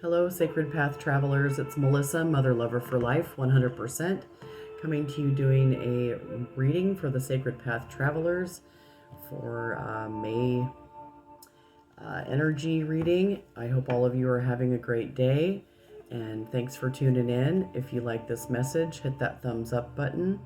Hello, Sacred Path Travelers. It's Melissa, Mother Lover for Life, 100%, coming to you doing a reading for the Sacred Path Travelers for May energy reading. I hope all of you are having a great day, and thanks for tuning in. If you like this message, hit that thumbs up button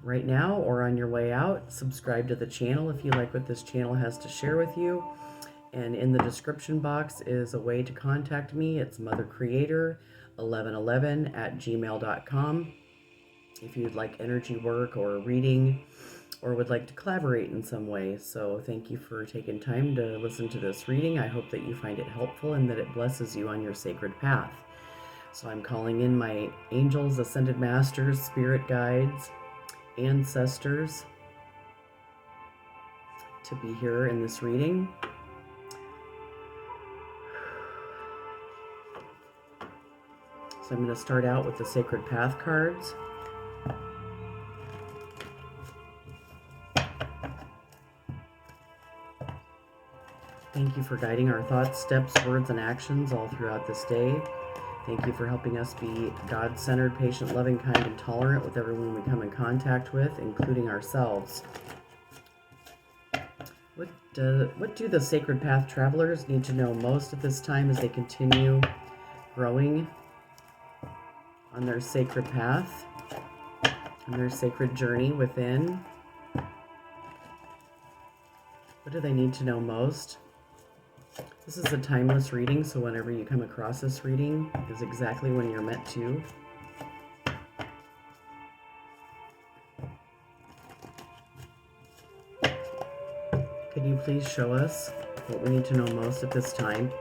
right now or on your way out. Subscribe to the channel if you like what this channel has to share with you. And in the description box is a way to contact me. It's mothercreator1111@gmail.com if you'd like energy work or reading or would like to collaborate in some way. So thank you for taking time to listen to this reading. I hope that you find it helpful and that it blesses you on your sacred path. So I'm calling in my angels, ascended masters, spirit guides, ancestors to be here in this reading. So I'm going to start out with the Sacred Path cards. Thank you for guiding our thoughts, steps, words, and actions all throughout this day. Thank you for helping us be God-centered, patient, loving, kind, and tolerant with everyone we come in contact with, including ourselves. What do the Sacred Path Travelers need to know most at this time as they continue growing on their sacred path, on their sacred journey within? What do they need to know most? This is a timeless reading, so whenever you come across this reading is exactly when you're meant to. Could you please show us what we need to know most at this time?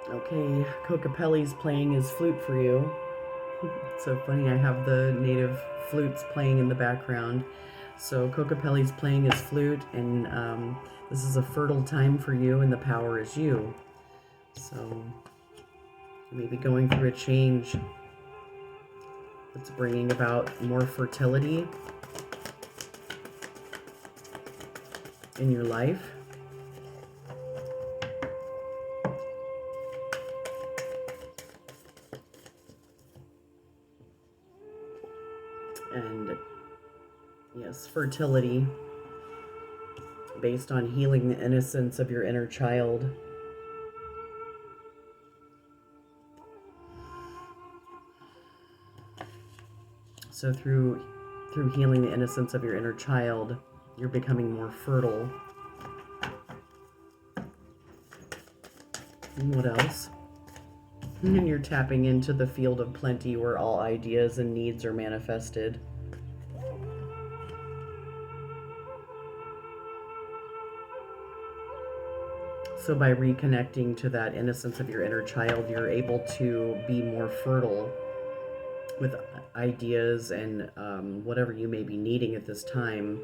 Okay, Kokopelli's playing his flute for you. It's so funny, I have the native flutes playing in the background. So Kokopelli's playing his flute, and this is a fertile time for you, and the power is you. So you may be going through a change that's bringing about more fertility in your life. And yes, fertility based on healing the innocence of your inner child. So through healing the innocence of your inner child, you're becoming more fertile. And what else? And you're tapping into the field of plenty where all ideas and needs are manifested. So by reconnecting to that innocence of your inner child, you're able to be more fertile with ideas, and whatever you may be needing at this time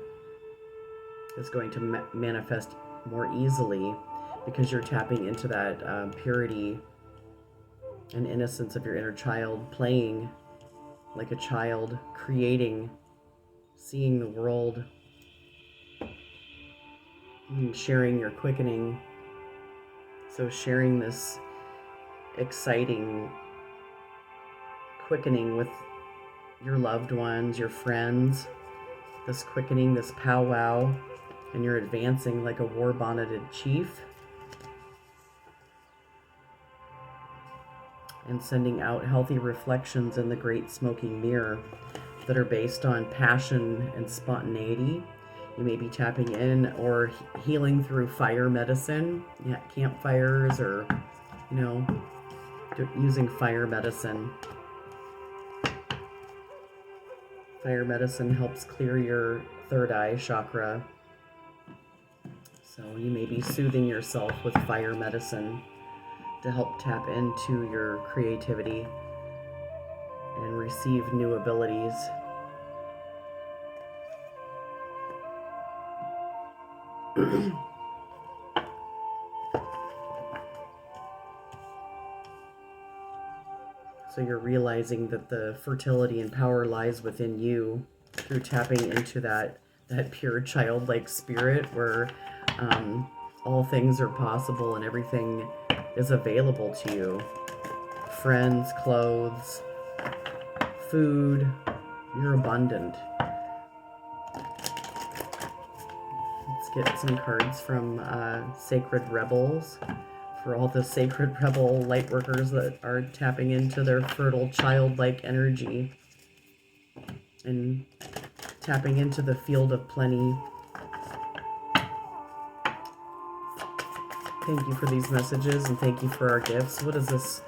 is going to manifest more easily because you're tapping into that purity and innocence of your inner child, playing like a child, creating, seeing the world, and sharing your quickening. So sharing this exciting quickening with your loved ones, your friends, this quickening, this powwow, and you're advancing like a war-bonneted chief and sending out healthy reflections in the great smoking mirror that are based on passion and spontaneity. You may be tapping in or healing through fire medicine, campfires, or, using fire medicine. Fire medicine helps clear your third eye chakra. So you may be soothing yourself with fire medicine to help tap into your creativity and receive new abilities. So you're realizing that the fertility and power lies within you through tapping into that pure childlike spirit where all things are possible and everything is available to you. Friends, clothes, food, you're abundant. Let's get some cards from Sacred Rebels for all the Sacred Rebel light workers that are tapping into their fertile childlike energy and tapping into the field of plenty. Thank you for these messages and thank you for our gifts. What is this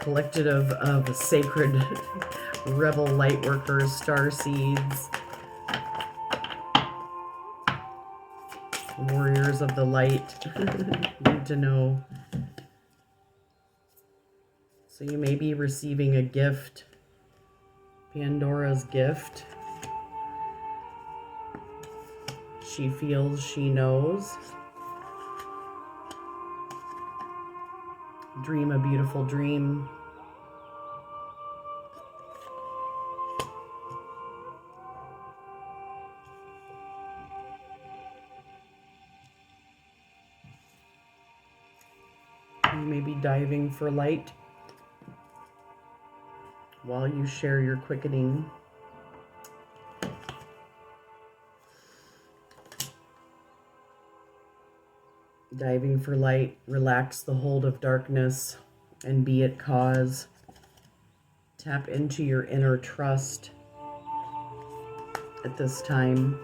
collective of sacred rebel light workers, star seeds, warriors of the light? Need to know. So you may be receiving a gift, Pandora's gift. She feels, she knows. Dream a beautiful dream. You may be diving for light while you share your quickening. Diving for light, relax the hold of darkness and be it cause. Tap into your inner trust at this time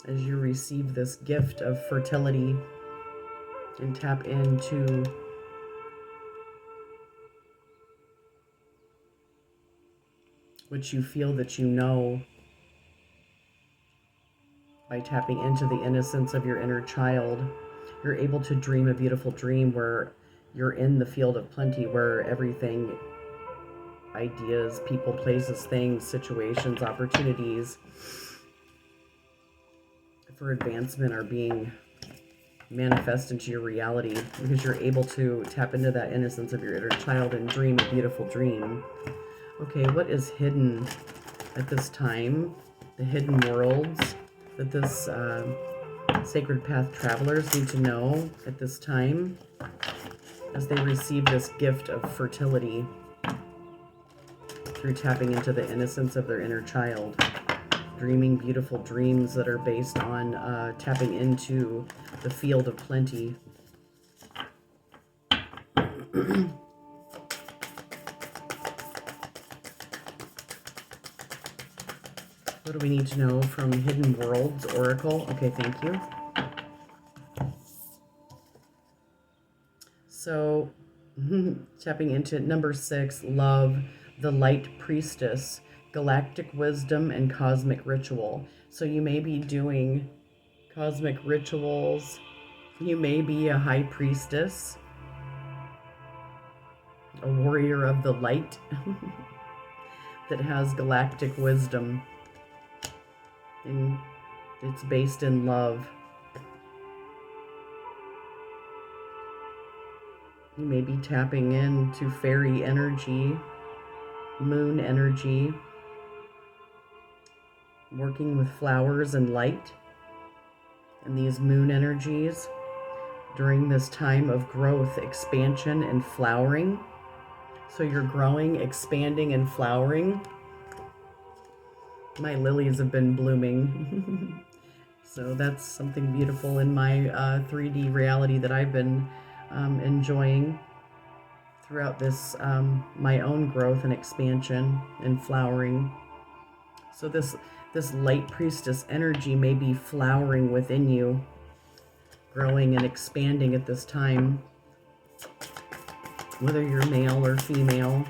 as you receive this gift of fertility and tap into what you feel that you know. By tapping into the innocence of your inner child, you're able to dream a beautiful dream where you're in the field of plenty, where everything, ideas, people, places, things, situations, opportunities for advancement are being manifest into your reality because you're able to tap into that innocence of your inner child and dream a beautiful dream. Okay, what is hidden at this time? The hidden worlds that this Sacred Path travelers need to know at this time as they receive this gift of fertility through tapping into the innocence of their inner child, dreaming beautiful dreams that are based on tapping into the field of plenty. What do we need to know from Hidden Worlds Oracle? Okay, thank you. So, tapping into number 6, love, the light priestess, galactic wisdom, and cosmic ritual. So you may be doing cosmic rituals. You may be a high priestess, a warrior of the light that has galactic wisdom. And it's based in love. You may be tapping into fairy energy, moon energy, working with flowers and light, and these moon energies during this time of growth, expansion, and flowering. So you're growing, expanding, and flowering. My lilies have been blooming. So that's something beautiful in my 3D reality that I've been enjoying throughout this my own growth and expansion and flowering. So this light priestess energy may be flowering within you, growing and expanding at this time, whether you're male or female.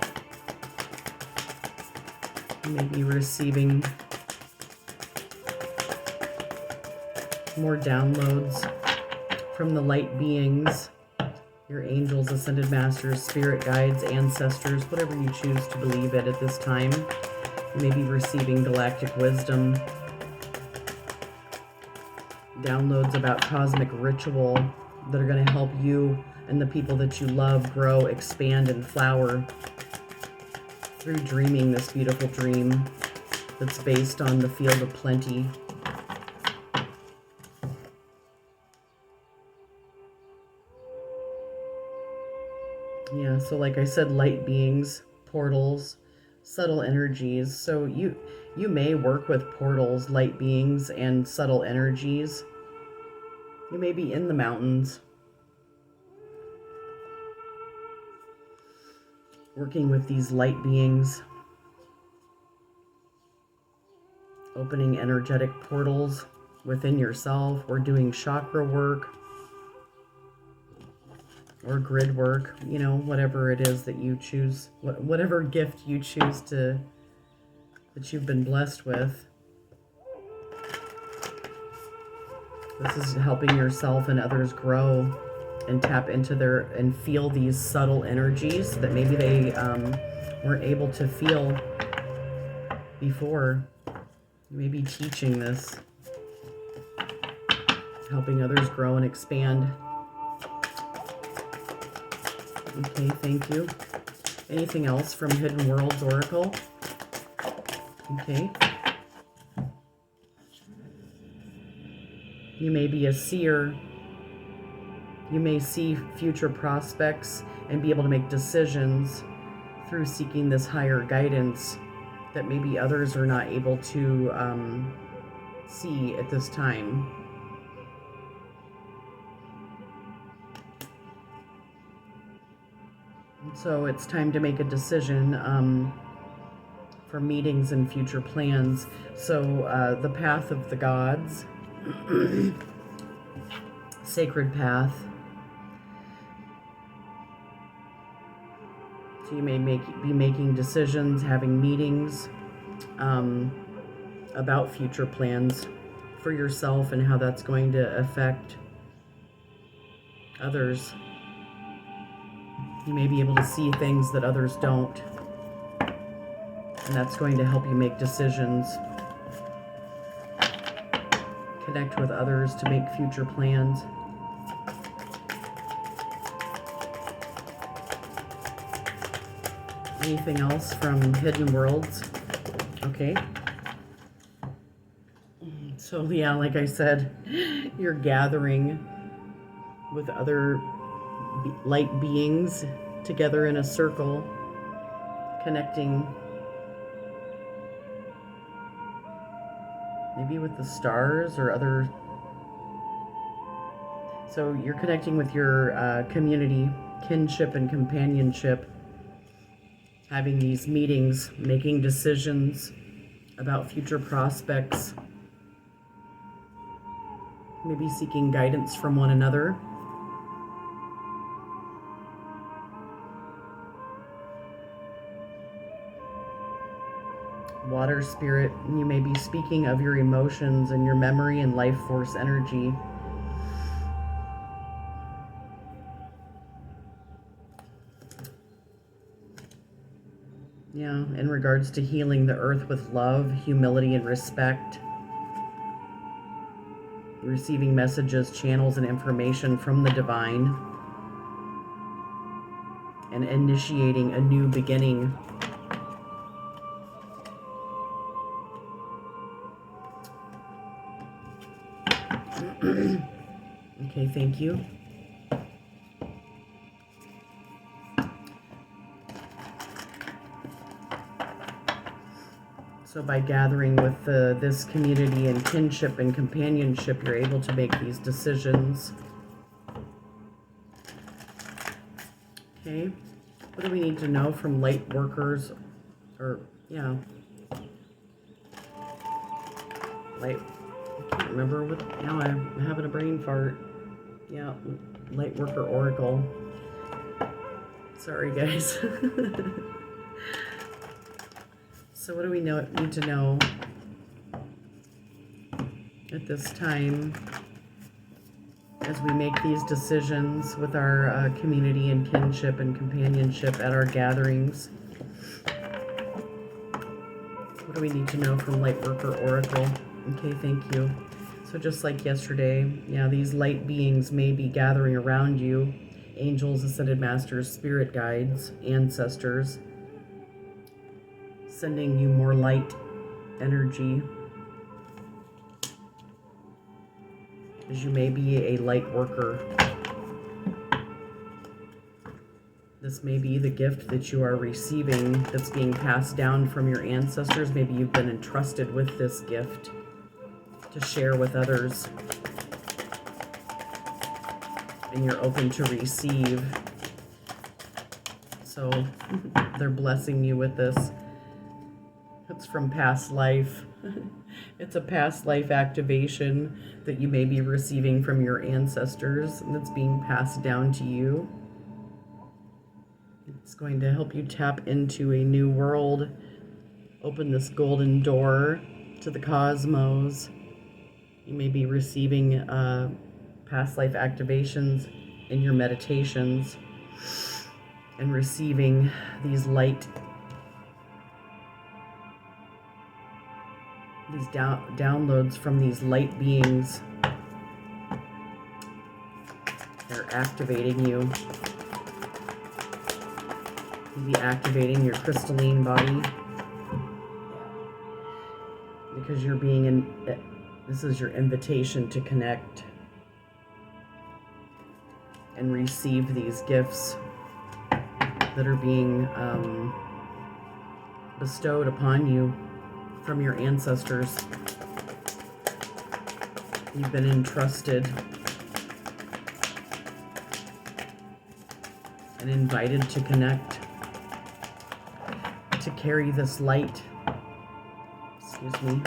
You may be receiving more downloads from the light beings, your angels, ascended masters, spirit guides, ancestors, whatever you choose to believe at this time. You may be receiving galactic wisdom, downloads about cosmic ritual that are going to help you and the people that you love grow, expand, and flower through dreaming this beautiful dream that's based on the field of plenty. Yeah, so like I said, light beings, portals, subtle energies. So you may work with portals, light beings, and subtle energies. You may be in the mountains, working with these light beings, opening energetic portals within yourself, or doing chakra work or grid work, whatever it is that you choose, whatever gift you choose that you've been blessed with. This is helping yourself and others grow and tap into and feel these subtle energies that maybe they weren't able to feel before. You may be teaching this, helping others grow and expand. Okay, thank you. Anything else from Hidden Worlds Oracle? Okay. You may be a seer. You may see future prospects and be able to make decisions through seeking this higher guidance that maybe others are not able to see at this time. So it's time to make a decision for meetings and future plans. So the path of the gods, sacred path. So you may be making decisions, having meetings about future plans for yourself and how that's going to affect others. You may be able to see things that others don't, and that's going to help you make decisions. Connect with others to make future plans. Anything else from Hidden Worlds? Okay. So yeah, like I said, you're gathering with other light beings together in a circle, connecting maybe with the stars or other. So you're connecting with your community, kinship and companionship, having these meetings, making decisions about future prospects, maybe seeking guidance from one another. Water spirit, you may be speaking of your emotions and your memory and life force energy. Yeah, in regards to healing the earth with love, humility, and respect. Receiving messages, channels, and information from the divine. And initiating a new beginning. Okay, thank you. So by gathering with this community and kinship and companionship, you're able to make these decisions. Okay, what do we need to know from light workers? Light, I can't remember what, now I'm having a brain fart. Yeah, light worker oracle. Sorry guys. So what do we need to know at this time as we make these decisions with our community and kinship and companionship at our gatherings? What do we need to know from Lightworker Oracle? Okay, thank you. So just like yesterday, yeah, these light beings may be gathering around you. Angels, ascended masters, spirit guides, ancestors, sending you more light energy, as you may be a light worker This may be the gift that you are receiving that's being passed down from your ancestors. Maybe you've been entrusted with this gift to share with others, and you're open to receive. So they're blessing you with this. It's from past life. It's a past life activation that you may be receiving from your ancestors, and that's being passed down to you. It's going to help you tap into a new world, open this golden door to the cosmos. You may be receiving past life activations in your meditations and receiving these downloads from these light beings. They're activating you. You'll be activating your crystalline body because you're this is your invitation to connect and receive these gifts that are being bestowed upon you from your ancestors. You've been entrusted and invited to connect, to carry this light. Excuse me.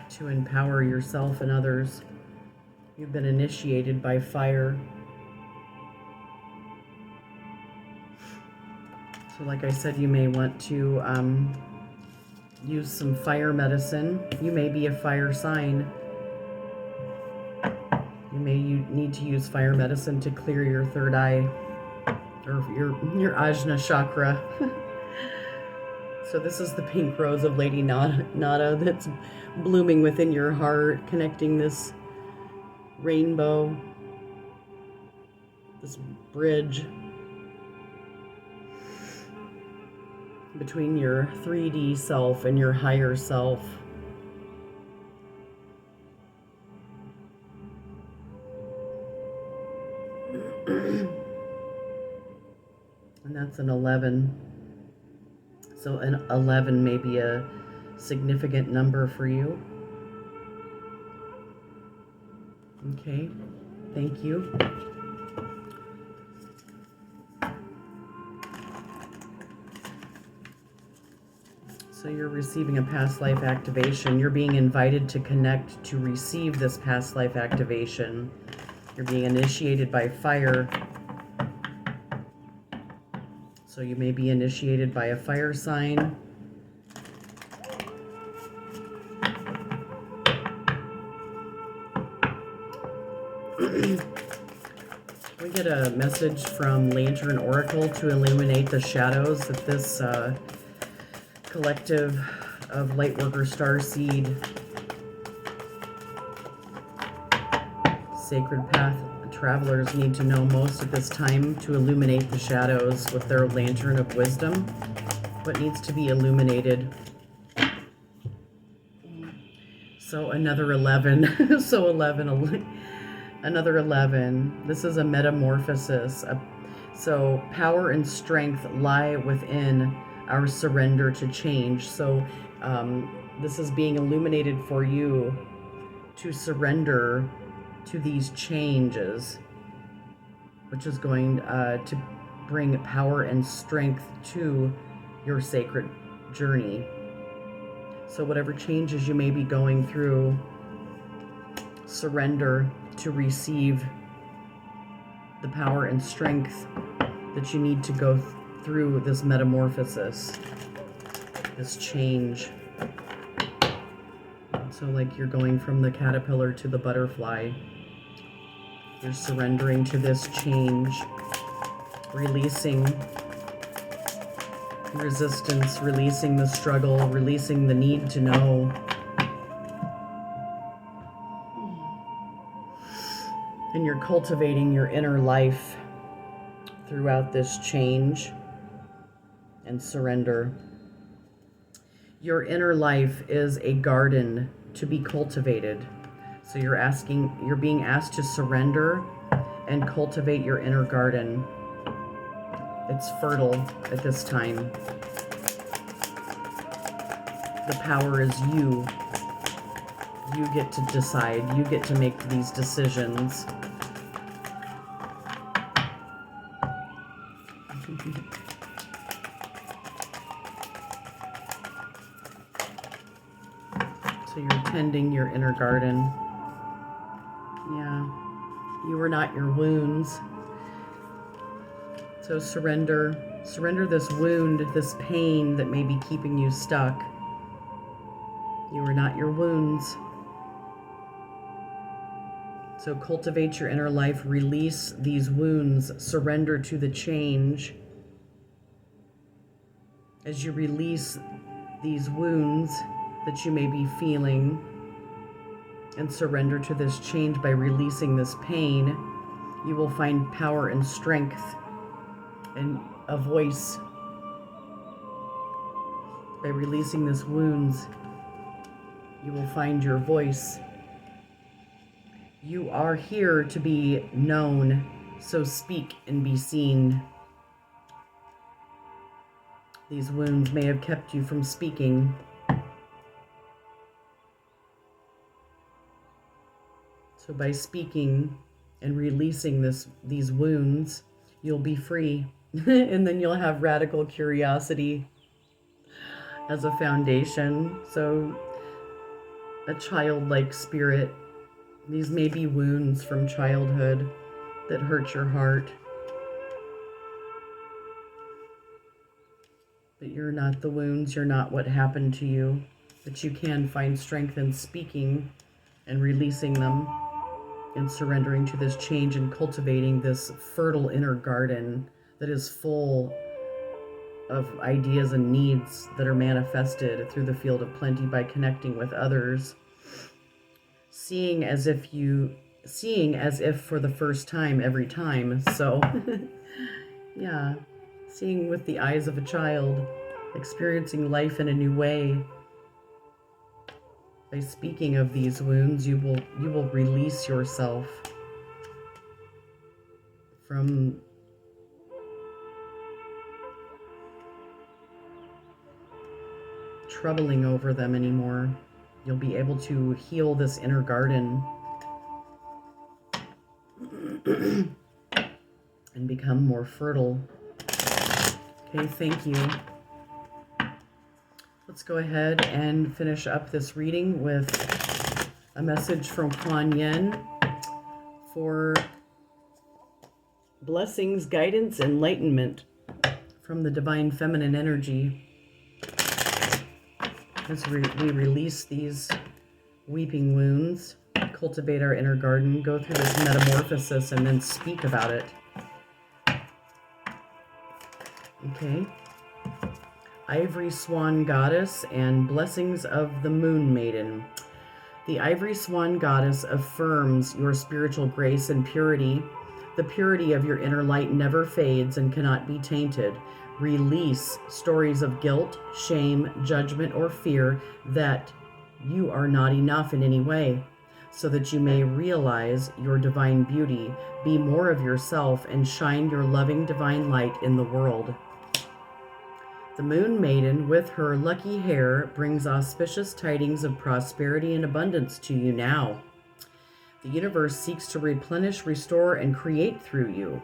To empower yourself and others. You've been initiated by fire. So like I said, you may want to use some fire medicine. You may be a fire sign. You need to use fire medicine to clear your third eye or your Ajna chakra. So this is the pink rose of Lady Nada that's blooming within your heart, connecting this rainbow, this bridge between your 3D self and your higher self. And that's an 11. So an 11 may be a significant number for you. Okay, thank you. So you're receiving a past life activation. You're being invited to connect to receive this past life activation. You're being initiated by fire. So you may be initiated by a fire sign. We get a message from Lantern Oracle to illuminate the shadows that this collective of Lightworker Starseed Sacred Path travelers need to know most at this time to illuminate the shadows with their lantern of wisdom. What needs to be illuminated? So another 11. So 11, another 11. This is a metamorphosis. So power and strength lie within our surrender to change. So this is being illuminated for you to surrender to these changes, which is going to bring power and strength to your sacred journey. So whatever changes you may be going through, surrender to receive the power and strength that you need to go through this metamorphosis, this change. So like you're going from the caterpillar to the butterfly. You're surrendering to this change, releasing resistance, releasing the struggle, releasing the need to know. And you're cultivating your inner life throughout this change and surrender. Your inner life is a garden to be cultivated. So you're being asked to surrender and cultivate your inner garden. It's fertile at this time. The power is you. You get to decide. You get to make these decisions. So you're tending your inner garden. Yeah. You are not your wounds. So surrender this wound, this pain that may be keeping you stuck. You are not your wounds. So cultivate your inner life, release these wounds, surrender to the change. As you release these wounds that you may be feeling and surrender to this change by releasing this pain, you will find power and strength and a voice. By releasing these wounds, you will find your voice. You are here to be known, so speak and be seen. These wounds may have kept you from speaking. So by speaking and releasing these wounds, you'll be free. And then you'll have radical curiosity as a foundation. So a childlike spirit. These may be wounds from childhood that hurt your heart. But you're not the wounds, you're not what happened to you. But you can find strength in speaking and releasing them and surrendering to this change and cultivating this fertile inner garden that is full of ideas and needs that are manifested through the field of plenty by connecting with others. Seeing as if for the first time every time. So yeah, seeing with the eyes of a child, experiencing life in a new way. By speaking of these wounds, you will release yourself from troubling over them anymore. You'll be able to heal this inner garden and become more fertile. Okay, thank you. Let's go ahead and finish up this reading with a message from Kuan Yin for blessings, guidance, enlightenment from the divine feminine energy. As we release these weeping wounds, cultivate our inner garden, go through this metamorphosis, and then speak about it. Okay. Ivory Swan Goddess and blessings of the Moon Maiden. The Ivory Swan Goddess affirms your spiritual grace and purity. The purity of your inner light never fades and cannot be tainted. Release stories of guilt, shame, judgment, or fear that you are not enough in any way, so that you may realize your divine beauty, be more of yourself, and shine your loving divine light in the world. The Moon Maiden, with her lucky hair, brings auspicious tidings of prosperity and abundance to you now. The universe seeks to replenish, restore, and create through you.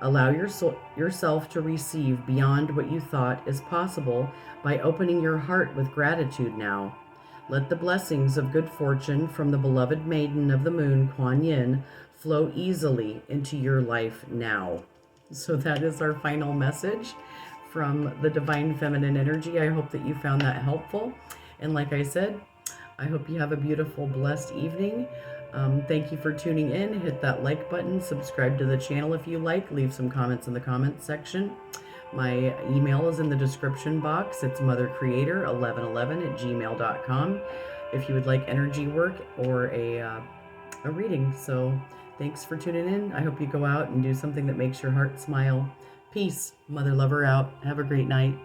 Allow yourself to receive beyond what you thought is possible by opening your heart with gratitude now. Let the blessings of good fortune from the beloved Maiden of the Moon, Kuan Yin, flow easily into your life now. So that is our final message from the Divine Feminine Energy. I hope that you found that helpful. And like I said, I hope you have a beautiful, blessed evening. Thank you for tuning in. Hit that like button, subscribe to the channel if you like, leave some comments in the comments section. My email is in the description box. It's mothercreator1111@gmail.com if you would like energy work or a reading. So thanks for tuning in. I hope you go out and do something that makes your heart smile. Peace. Mother Lover out. Have a great night.